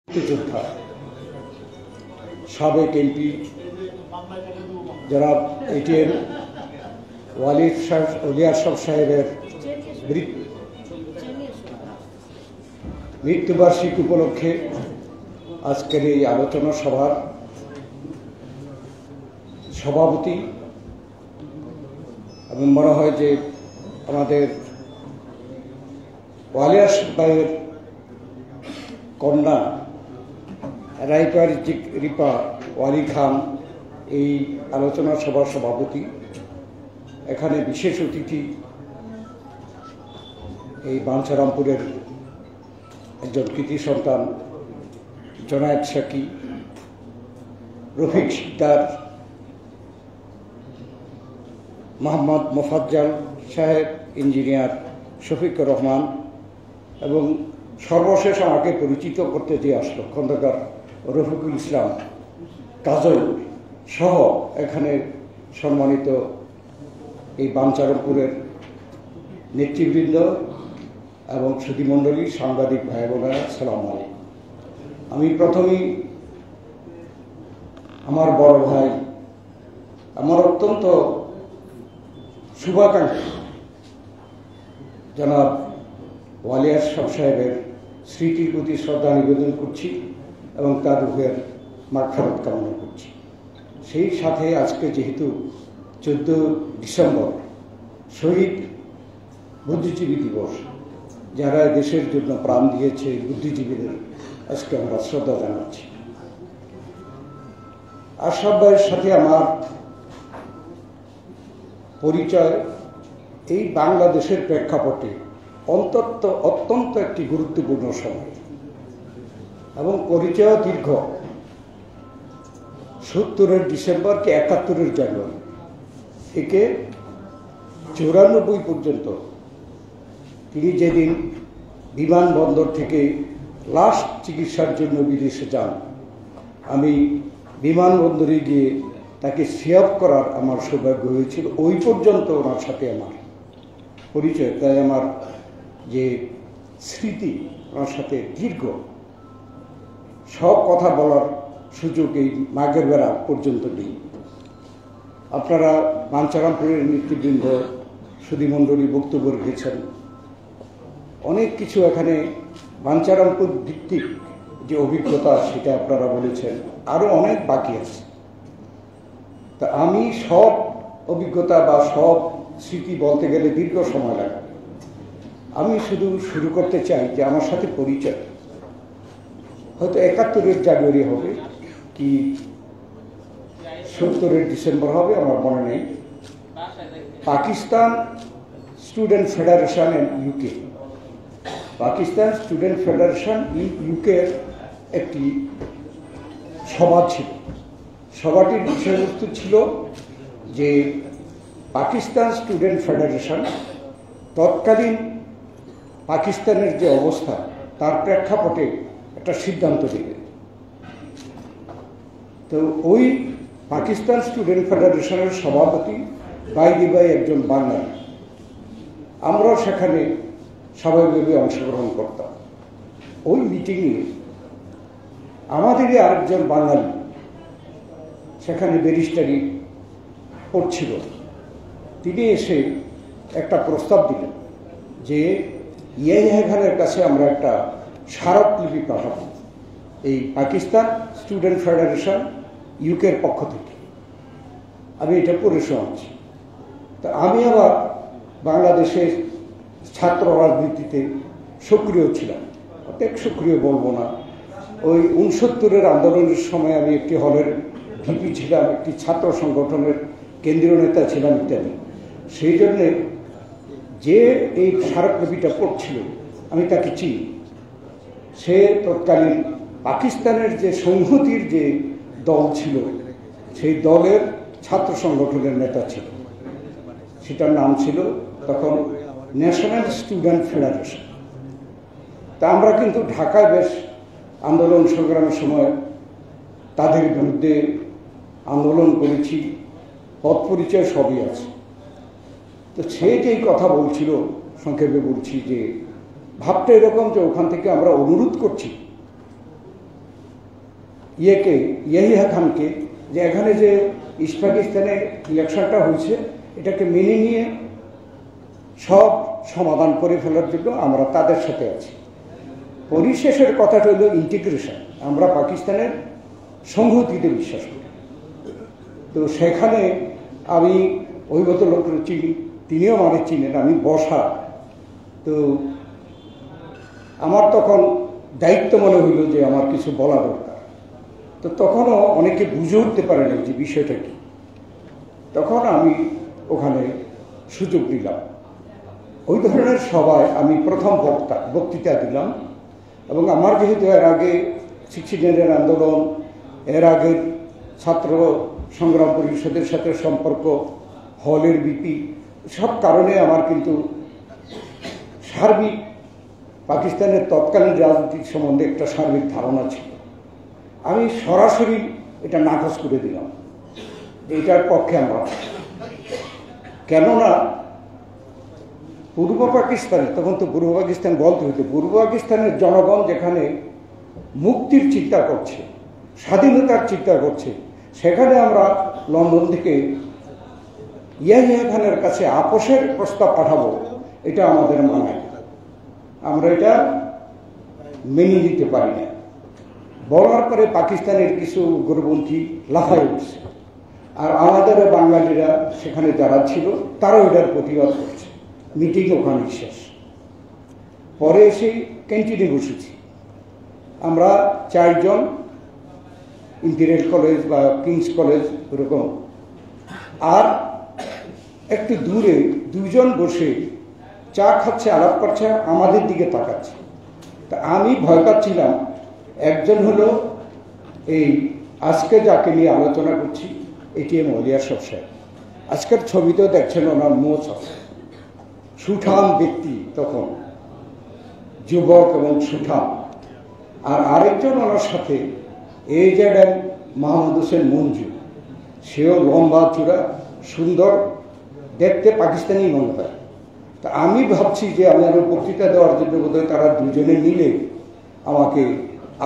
মুক্তিযোদ্ধা সাবেক এমপি যারা এটিএম ওলিয়ারশাহ সাহেবের মৃত্যুবার্ষিকী উপলক্ষে আজকের এই আলোচনা সভার সভাপতি এবং মনে হয় যে আমাদের ওয়ালিয়ারশাহ ভাইয়ের কন্যা রাইপার রিপা ওয়ালি খান এই আলোচনা সভার সভাপতি। এখানে বিশেষ অতিথি এই বাঞ্ছারামপুরের একজন কৃতি সন্তান জনায়েত শাকি, রফিক শিকদার, মোহাম্মদ মোফাজ্জল সাহেব, ইঞ্জিনিয়ার শফিকুর রহমান এবং সর্বশেষ আমাকে পরিচিত করতে দিয়ে আসলো খন্দকার রফিকুল ইসলাম কাজল সহ এখানে সম্মানিত এই বাঞ্ছারামপুরের নেতৃবৃন্দ এবং সুধীমণ্ডলী, সাংবাদিক ভাই বোনেরা, আসসালামু আলাইকুম। আমি প্রথমেই আমার বড় ভাই, আমার অত্যন্ত শুভাকাঙ্ক্ষী জনাব ওয়ালিয়ারশাহ সাহেবের স্মৃতির প্রতি শ্রদ্ধা নিবেদন করছি এবং তার রূহের মাগফিরাত কামনা করছি। সেই সাথে আজকে যেহেতু 14 ডিসেম্বর শহীদ বুদ্ধিজীবী দিবস, যারা দেশের জন্য প্রাণ দিয়েছে বুদ্ধিজীবীদের আজকে আমরা শ্রদ্ধা জানাচ্ছি। আশরাফ ভাইয়ের সাথে আমার পরিচয় এই বাংলাদেশের প্রেক্ষাপটে অত্যন্ত একটি গুরুত্বপূর্ণ সময় এবং পরিচয় দীর্ঘ। 70-এর ডিসেম্বর কি 71-এর জানুয়ারি থেকে 94 পর্যন্ত তিনি যেদিন বিমানবন্দর থেকে লাস্ট চিকিৎসার জন্য বিদেশে যান, আমি বিমানবন্দরে গিয়ে তাকে সেভ করার আমার সৌভাগ্য হয়েছিল। ওই পর্যন্ত ওনার সাথে আমার পরিচয়, তাই আমার যে স্মৃতি ওনার সাথে দীর্ঘ। সব কথা বলার সুযোগ এই মাঘের বেলা পর্যন্ত নেই। আপনারা বাঞ্ছারামপুরের নেতৃবৃন্দ, সুধীমণ্ডলী বক্তব্য রেখেছেন, অনেক কিছু এখানে বাঞ্ছারামপুর ভিত্তিক যে অভিজ্ঞতা সেটা আপনারা বলেছেন, আরও অনেক বাকি আছে। তা আমি সব অভিজ্ঞতা বা সব স্মৃতি বলতে গেলে দীর্ঘ সময় লাগে। আমি শুরু করতে চাই যে আমার সাথে পরিচয় হয়তো 71-এর জানুয়ারি হবে কি 70-এর ডিসেম্বর হবে, আমার মনে নেই। Pakistan student federation UK, Pakistan student federation ইউকের একটি সভা ছিল। সভাটির বিষয়বস্তু ছিল যে পাকিস্তান স্টুডেন্ট ফেডারেশন তৎকালীন পাকিস্তানের যে অবস্থা তার প্রেক্ষাপটে একটা সিদ্ধান্ত নেবে। তো ওই পাকিস্তান স্টুডেন্ট ফেডারেশনের সভাপতি বাইদিবাই একজন বাঙালি। আমরাও সেখানে স্বাভাবিকভাবে অংশগ্রহণ করতাম। ওই মিটিংয়ে আমাদেরই আরেকজন বাঙালি সেখানে ব্যারিস্টারি পড়ছিল, তিনি এসে একটা প্রস্তাব দিলেন যে ইয়াহিয়া খানের কাছে আমরা একটা স্মারকলিপি পাঠাবো এই পাকিস্তান স্টুডেন্ট ফেডারেশন ইউকের পক্ষ থেকে। আমি এটা পড়ে শোনাচ্ছি। তা আমি আবার বাংলাদেশের ছাত্র রাজনীতিতে সক্রিয় ছিলাম, অনেক সক্রিয় বলবো না। ওই 69-এর আন্দোলনের সময় আমি একটি হলের ভিপি ছিলাম, একটি ছাত্র সংগঠনের কেন্দ্রীয় নেতা ছিলাম ইত্যাদি। সেই জন্যে যে এই স্মারকলিপিটা পড়ছিল আমি তাকে চিনি। সে তৎকালীন পাকিস্তানের যে সংহতির যে দল ছিল সেই দলের ছাত্র সংগঠনের নেতা ছিল। সেটার নাম ছিল তখন ন্যাশনাল স্টুডেন্ট ফেডারেশন। তা আমরা কিন্তু ঢাকায় বেশ আন্দোলন সংগ্রামের সময় তাদের বিরুদ্ধে আন্দোলন করেছি, পথ পরিচয় সবই আছে। তো সে যেই কথা বলছিল, সংক্ষেপে বলছি যে ভাবটা এরকম যে ওখান থেকে আমরা অনুরোধ করছি ইয়াহিয়া খানকে যে এখানে যে ইস্ট পাকিস্তানে ইলেকশনটা হয়েছে এটাকে মেনে নিয়ে সব সমাধান করে ফেলার জন্য আমরা তাদের সাথে আছি। পরিশেষের কথাটা হলো ইন্টিগ্রেশন। আমরা পাকিস্তানের সংহতিতে বিশ্বাস করি। তো সেখানে আমি ওই ভদ্রলোককে চিনি, তিনিও আমাকে চিনেন, আমি বসা। তো আমার তখন দায়িত্ব মনে হইল যে আমার কিছু বলা দরকার। তো তখনও অনেকে বুঝে উঠতে পারে না যে বিষয়টা কি। তখন আমি ওখানে সুযোগ দিলাম। ওই ধরনের সভায় আমি প্রথম বক্তৃতা দিলাম। এবং আমার যেহেতু এর আগে 60 আন্দোলন, এর আগের ছাত্র সংগ্রাম পরিষদের সাথে সম্পর্ক, হলের বিপি, সব কারণে আমার কিন্তু সার্বিক পাকিস্তানের তৎকালীন রাজনীতির সম্বন্ধে একটা সার্বিক ধারণা ছিল। আমি সরাসরি এটা নাকচ করে দিলাম যে এটার পক্ষে আমরা, কেননা পূর্ব পাকিস্তানে, তখন তো পূর্ব পাকিস্তান বলতে হইতো, পূর্ব পাকিস্তানের জনগণ যেখানে মুক্তির চিন্তা করছে, স্বাধীনতার চিন্তা করছে, সেখানে আমরা লন্ডন থেকে ইয়াহিয়া খানের কাছে আপোষের প্রস্তাব পাঠাবো, এটা আমাদের মানায়, আমরা এটা মেনে নিতে পারি না। বলার পরে পাকিস্তানের কিছু উগ্রপন্থী লাফায় উঠছে, আর আমাদের বাঙালিরা সেখানে যারা ছিল তারাও এটার প্রতিবাদ করছে। মিটিং ওখানে শেষ। পরে এসে ক্যান্টিনে বসেছি আমরা 4 জন, ইম্পিরিয়াল কলেজ বা কিংস কলেজ ওরকম, আর একটু দূরে 2 জন বসে চা খাচ্ছে, আলাপ করছে, আমাদের দিকে তাকাচ্ছে। তা আমি ভয় পাচ্ছিলাম। একজন হলো এই আজকে যাকে নিয়ে আলোচনা করছি, এটিএম ওলিয়াসফ সাহেব। আজকের ছবিতেও দেখছেন ওনার মোচ আছে, সুঠাম ব্যক্তি, তখন যুবক এবং সুঠাম। আর আরেকজন ওনার সাথে AZ মাহমুদ হোসেন মঞ্জু, সেও লম্বা চূড়া, সুন্দর দেখতে, পাকিস্তানি মনে হয়। তা আমি ভাবছি যে আমি আমার বক্তৃতা দেওয়ার জন্য বোধহয় তারা দুজনে মিলে আমাকে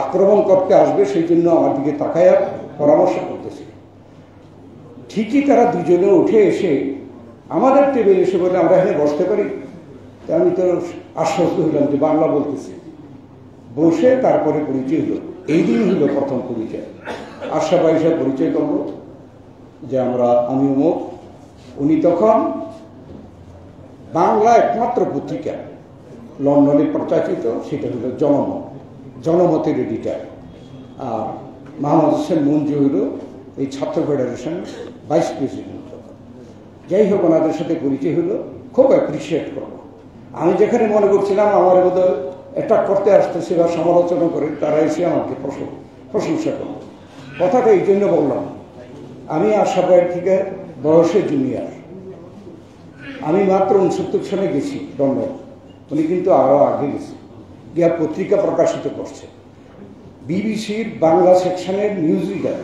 আক্রমণ করতে আসবে, সেই জন্য আমার দিকে তাকায়া পরামর্শ করতেছে। ঠিকই তারা দুজনে উঠে এসে আমাদের টেবিলে এসে বলে আমরা এখানে বসতে পারি। তা আমি তো আশ্বস্ত হইলাম যে বাংলা বলতেছি। বসে তারপরে পরিচয় হলো। এই দিন হলো প্রথম পরিচয়। আশরাফ ভাই সাহেব পরিচয় করলো যে আমি অমুক। উনি তখন বাংলা একমাত্র পত্রিকা লন্ডনে প্রচারিত, সেটা হলো জনমতের এডিটার। আর মাহমুদ হোসেন মঞ্জু হইল এই ছাত্র ফেডারেশন ভাইস প্রেসিডেন্ট। যাই হোক, ওনাদের সাথে পরিচয় হলো, খুব অ্যাপ্রিসিয়েট করলো। আমি যেখানে মনে করছিলাম আমার বোধহয় অ্যাটাক করতে আসতেছে বা সমালোচনা করে, তারা এসে আমাকে প্রশংসা করল। কথাটা এই জন্য বললাম, আমি আশরাফ ভাইয়ের থেকে বয়সে জুনিয়র। আমি মাত্র 69 সালে গেছি লন্ডন, উনি কিন্তু আরও আগে গেছে, গিয়া পত্রিকা প্রকাশিত করছে। বিবিসির বাংলা সেকশনের নিউজ রিডার,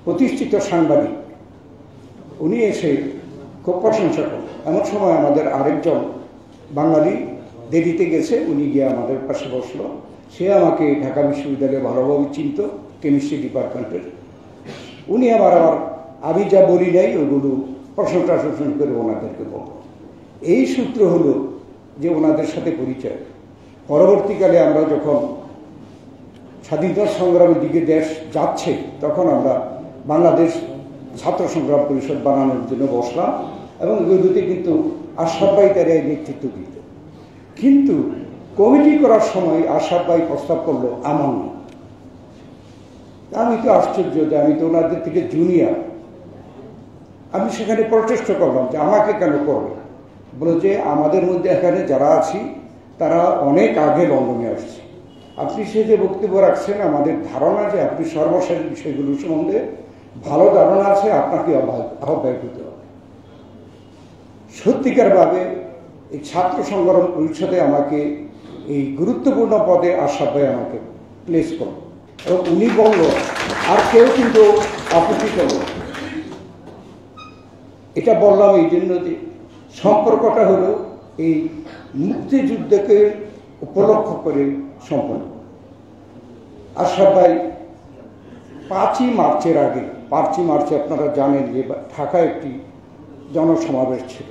প্রতিষ্ঠিত সাংবাদিক। উনি এসে খুব প্রশংসা করল। এমন সময় আমাদের আরেকজন বাঙালি দেরিতে গেছে, উনি গিয়ে আমাদের পাশে বসলো। সে আমাকে ঢাকা বিশ্ববিদ্যালয়ে ভালোভাবে চিনত, কেমিস্ট্রি ডিপার্টমেন্টের। উনি আবার আমি যা বলি নাই ওইগুলো প্রশংসা করে ওনাদেরকে বলল। এই সূত্র হলো যে ওনাদের সাথে পরিচয়। পরবর্তীকালে আমরা যখন স্বাধীনতা সংগ্রামের দিকে দেশ যাচ্ছে, তখন আমরা বাংলাদেশ ছাত্র সংগ্রাম পরিষদ বানানোর জন্য বসলাম, এবং এগুলোতে কিন্তু আশরাফ ভাই তারা নেতৃত্ব দিত। কিন্তু কমিটি করার সময় আশরাফ ভাই প্রস্তাব করলো আমার নাম। আমি তো আশ্চর্য যে আমি তো ওনাদের থেকে জুনিয়র। আমি সেখানে প্রচেষ্ট করলাম যে আমাকে কেন করবে। বলে যে আমাদের মধ্যে এখানে যারা আছি তারা অনেক আগে লন্ডনে আসছে, আপনি সে যে বক্তব্য রাখছেন আমাদের ধারণা যে আপনি সর্বশেষ বিষয়গুলো সম্বন্ধে ভালো ধারণা আছে, আপনাকে আহ্বায়ক হতে হবে। সত্যিকারভাবে এই ছাত্র সংগ্রাম পরিষদে আমাকে এই গুরুত্বপূর্ণ পদে আশরাফ ভাই আমাকে প্লেস করল, এবং উনি বলল, আর কেউ কিন্তু আপত্তি করল। এটা বললাম এই জন্য যে সম্পর্কটা হলো এই মুক্তিযুদ্ধকে উপলক্ষ করে সম্পন্ন। আশরাফ ভাই 5ই মার্চের আগে, 5ই মার্চে আপনারা জানেন যে ঢাকায় একটি জনসমাবেশ ছিল।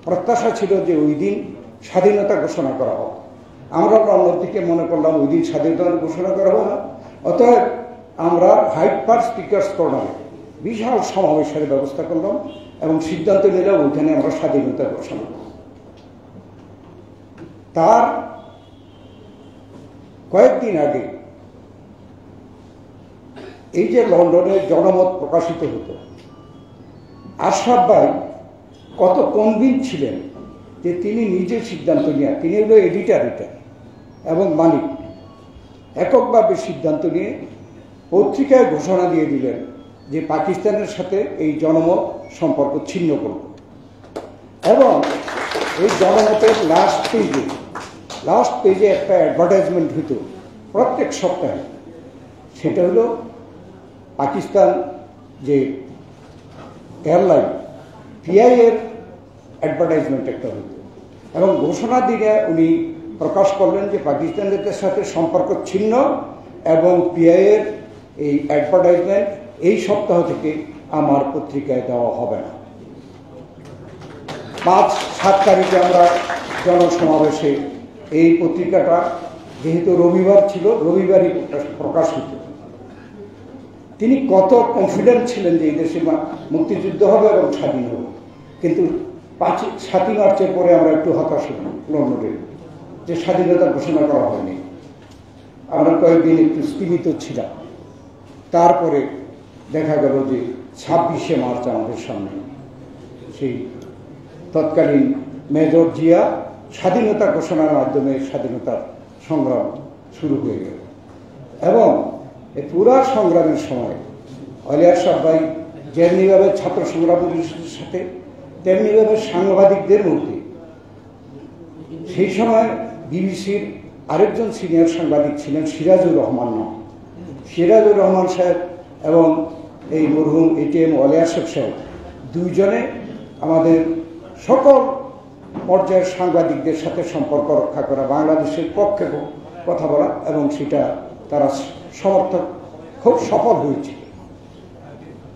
প্রত্যাশা ছিল যে ওই দিন স্বাধীনতা ঘোষণা করা হবে। আমরা অন্যদিকে মনে করলাম ওই দিন স্বাধীনতা ঘোষণা করা হবে না, অতএব আমরা হাইড পার্ক স্পিকার্স কর্নারে বিশাল সমাবেশের ব্যবস্থা করলাম এবং সিদ্ধান্ত নিলাম ওইখানে আমরা স্বাধীনতা ঘোষণা করব। তার কয়েকদিন আগে এই যে লন্ডনে জনমত প্রকাশিত হতো, আশরাফ ভাই কত কনভিন্স ছিলেন যে তিনি নিজে সিদ্ধান্ত নিয়ে, তিনি হলো এডিটার এটা এবং মালিক, এককভাবে সিদ্ধান্ত নিয়ে পত্রিকায় ঘোষণা দিয়ে দিলেন যে পাকিস্তানের সাথে এই জনমত সম্পর্ক ছিন্ন করব। এবং এই জনমতের লাস্ট পেজে একটা অ্যাডভার্টাইজমেন্ট হইত প্রত্যেক সপ্তাহে। সেটা হলো পাকিস্তান যে এয়ারলাইন পিআই এর অ্যাডভার্টাইজমেন্ট একটা হইত এবং ঘোষণা দিয়ে উনি প্রকাশ করলেন যে পাকিস্তানের সাথে সম্পর্ক ছিন্ন এবং পিআই এর এই অ্যাডভার্টাইজমেন্ট এই সপ্তাহ থেকে আমার পত্রিকায় দেওয়া হবে না। 5-7 তারিখে আমরা জনসমাবেশে এই পত্রিকাটা, যেহেতু রবিবার ছিল, রবিবারই প্রকাশিত। তিনি কত কনফিডেন্ট ছিলেন যে এই দেশে মুক্তিযুদ্ধ হবে এবং স্বাধীন হবে, কিন্তু 7ই মার্চের পরে আমরা একটু হতাশ হলাম লন্ডনে যে স্বাধীনতা ঘোষণা করা হয়নি। আমরা কয়েকদিন একটু স্থিমিত ছিলাম। তারপরে দেখা গেল যে 26শে মার্চ আমাদের সামনে সেই তৎকালীন মেজর জিয়া স্বাধীনতা ঘোষণার মাধ্যমে স্বাধীনতার সংগ্রাম শুরু হয়ে গেল। এবং এই পুরা সংগ্রামের সময় আলী আশরাফ ভাই যেমনিভাবে ছাত্র সংগ্রামের সাথে তেমনিভাবে সাংবাদিকদের মধ্যে, সেই সময় বিবিসির আরেকজন সিনিয়র সাংবাদিক ছিলেন সিরাজুর রহমান নাম, সিরাজুর রহমান সাহেব এবং এই মরহুম এটিএম আলী আশরাফ সাহেব দুইজনে আমাদের সকল পর্যায়ের সাংবাদিকদের সাথে সম্পর্ক রক্ষা করা, বাংলাদেশের পক্ষে কথা বলা, এবং সেটা তারা সমর্থক খুব সফল হয়েছিল।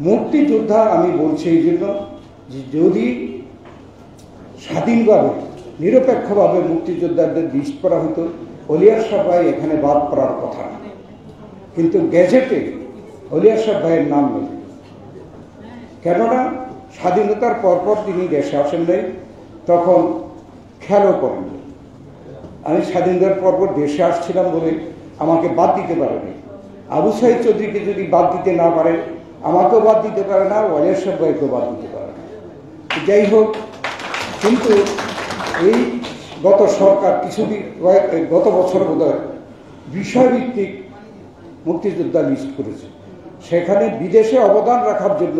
মুক্তিযোদ্ধা আমি বলছি এই জন্য যে যদি স্বাধীনভাবে নিরপেক্ষভাবে মুক্তিযোদ্ধাদের লিস্ট করা হতো, আলী আশরাফ ভাই এখানে বাদ পড়ার কথা না, কিন্তু গেজেটে আলী আশরাফ ভাইয়ের নাম নেই। কেননা স্বাধীনতার পরপর তিনি দেশে আসেন নাই, তখন খেয়ালও করেন। আমি স্বাধীনতার পরপর দেশে আসছিলাম বলে আমাকে বাদ দিতে পারেনি। আবু সাইদ চৌধুরীকে যদি বাদ দিতে না পারে, আমাকেও বাদ দিতে পারে না, আলী আশরাফ ভাইকেও বাদ দিতে পারে না। যাই হোক, কিন্তু এই গত সরকার গত বছর বোধহয় বিষয়ভিত্তিক মুক্তিযোদ্ধা লিস্ট করেছে, সেখানে বিদেশে অবদান রাখার জন্য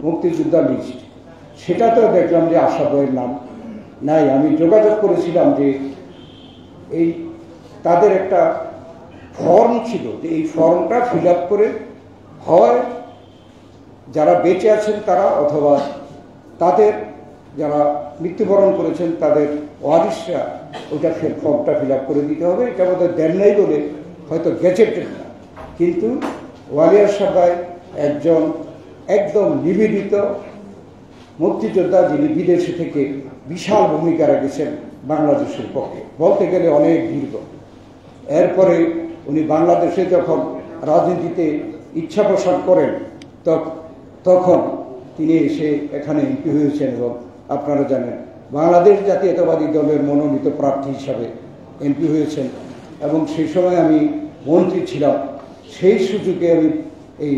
মুক্তিযোদ্ধা লিস্ট, সেটাতেও দেখলাম যে আশরাফ ভাইয়ের নাম নাই। আমি যোগাযোগ করেছিলাম যে এই তাদের একটা ফর্ম ছিল, যে এই ফর্মটা ফিল আপ করে হয় যারা বেঁচে আছেন তারা, অথবা তাদের যারা মৃত্যুবরণ করেছেন তাদের ওয়ারিশরা ওইটা ফর্মটা ফিল আপ করে দিতে হবে। এটা বোধহয় দেন নাই বলে হয়তো গেজেটেড না, কিন্তু আলী আশরাফ ভাই একজন একদম নিবেদিত মুক্তিযোদ্ধা, যিনি বিদেশে থেকে বিশাল ভূমিকা রেখেছেন বাংলাদেশের পক্ষে, বলতে গেলে অনেক দীর্ঘ। এরপরে উনি বাংলাদেশে যখন রাজনীতিতে ইচ্ছা প্রসার করেন, তখন তিনি এসে এখানে এমপি হয়েছেন এবং আপনারা জানেন বাংলাদেশ জাতীয়তাবাদী দলের মনোনীত প্রার্থী হিসাবে এমপি হয়েছেন। এবং সেই সময় আমি মন্ত্রী ছিলাম, সেই সুযোগে আমি এই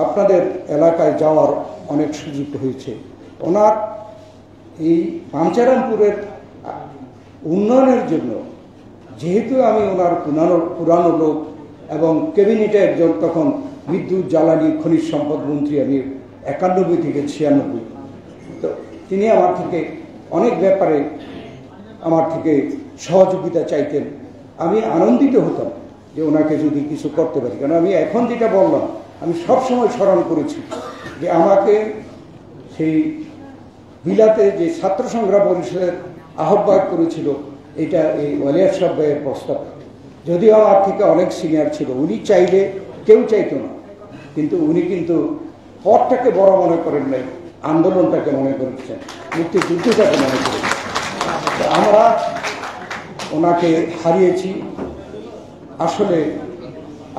আপনাদের এলাকায় যাওয়ার অনেক সুযোগ হয়েছে। ওনার এই বাঞ্চারামপুরের উন্নয়নের জন্য, যেহেতু আমি ওনার পুরানো লোক এবং ক্যাবিনেটে একজন তখন বিদ্যুৎ জ্বালানি খনিজ সম্পদ মন্ত্রী, আমি 91 থেকে 96, তো তিনি আমার থেকে অনেক ব্যাপারে আমার থেকে সহযোগিতা চাইতেন। আমি আনন্দিত হতাম যে ওনাকে যদি কিছু করতে পারি। কারণ আমি এখন যেটা বললাম, আমি সবসময় স্মরণ করেছি যে আমাকে সেই বিলাতে যে ছাত্র সংগ্রাম পরিষদের আহ্বায়ক করেছিল, এটা এই আলী আশরাফ ভাইয়ের প্রস্তাব। যদিও আমার থেকে অনেক সিনিয়র ছিল, উনি চাইলে কেউ চাইতো না, কিন্তু উনি কিন্তু পথটাকে বড় মনে করেন নাই, আন্দোলনটাকে মনে করেছেন, মুক্তিযুদ্ধটাকে মনে করেছেন। আমরা ওনাকে হারিয়েছি। আসলে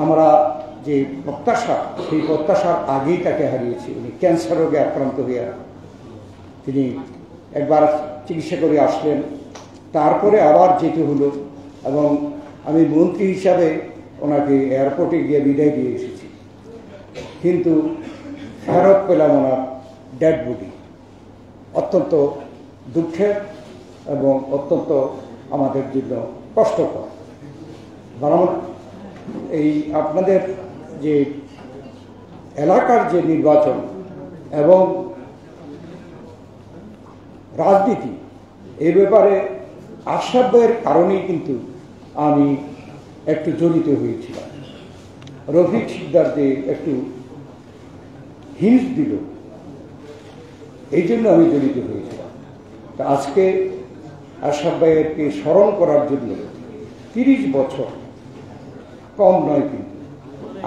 আমরা যে প্রত্যাশা, সেই প্রত্যাশার আগেই তাকে হারিয়েছি। উনি ক্যান্সার রোগে আক্রান্ত হইয়া তিনি একবার চিকিৎসা করে আসলেন, তারপরে আবার যেতে হলো, এবং আমি মন্ত্রী হিসাবে ওনাকে এয়ারপোর্টে গিয়ে বিদায় দিয়ে এসেছি। কিন্তু ফেরত পেলাম ওনার ডেড বডি। অত্যন্ত দুঃখের এবং অত্যন্ত আমাদের জন্য কষ্টকর। কারণ এই আপনাদের যে এলাকার যে নির্বাচন এবং রাজনীতি, এ ব্যাপারে আশরাফ ভাইয়ের কারণেই কিন্তু আমি একটু জড়িত হয়েছিলাম। রফিক সিকদার যে একটু হিন্ট দিল, এই জন্য আমি জড়িত হয়েছিলাম। তা আজকে আশরাফ ভাইয়েরকে স্মরণ করার জন্য 30 বছর কম নয়, কিন্তু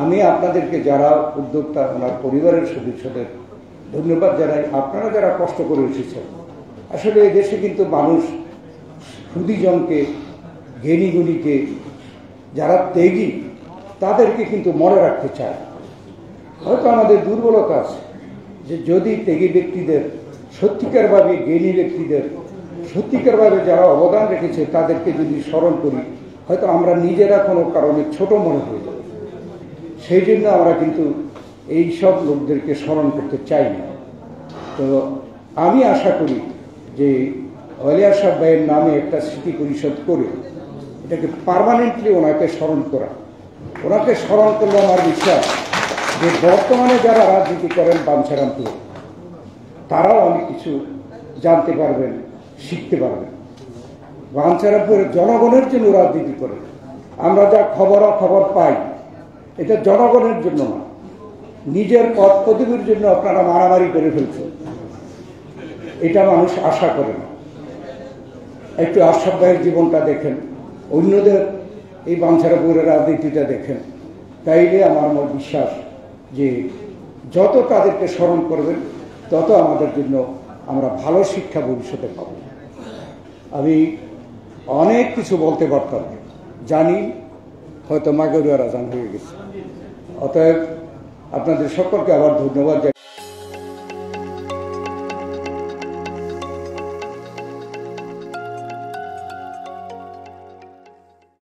আমি আপনাদেরকে যারা উদ্যোক্তা, ওনার পরিবারের সদস্যদের ধন্যবাদ জানাই। আপনারা যারা কষ্ট করে এসেছেন, আসলে এদেশে কিন্তু মানুষ সুদীজনকে, জ্ঞানীগুলিকে, যারা ত্যাগী, তাদেরকে কিন্তু মনে রাখতে চায়। হয়তো আমাদের দুর্বলতা আছে যে যদি ত্যাগী ব্যক্তিদের, সত্যিকারভাবে জ্ঞানী ব্যক্তিদের, সত্যিকারভাবে যারা অবদান রেখেছে, তাদেরকে যদি স্মরণ করি, হয়তো আমরা নিজেরা কোনো কারণে ছোট মনে হয়ে যাব। সেই জন্য আমরা কিন্তু এই সব লোকদেরকে স্মরণ করতে চাই না। তো আমি আশা করি যে ওয়ালি আশরাফ ভাইয়ের নামে একটা স্মৃতি পরিষদ করে এটাকে পার্মানেন্টলি ওনাকে স্মরণ করা। ওনাকে স্মরণ করলে আমার বিশ্বাস যে বর্তমানে যারা রাজনীতি করেন বাঞ্ছারামপুর, তারাও অনেক কিছু জানতে পারবেন, শিখতে পারবেন। বাঞ্ছারামপুরের জনগণের জন্য রাজনীতি করেন। আমরা যা খবর পাই, এটা জনগণের জন্য না, নিজের পদ পদবীর জন্য আপনারা মারামারি করে ফেলছেন। এটা মানুষ আশা করে না। একটু আশরাফ ভাইয়ের জীবনটা দেখেন, অন্যদের এই বাঞ্ছারামপুরের রাজনীতিটা দেখেন, তাইলে আমার বিশ্বাস যে যত তাদেরকে স্মরণ করবেন, তত আমাদের জন্য আমরা ভালো শিক্ষা ভবিষ্যতে পাব। আমি অনেক কিছু বলতে পারতাম, জানি হয়তো মাগরিবের আজান হয়ে গেছে। অতএব আপনাদের সকলকে আবার ধন্যবাদ জানাই।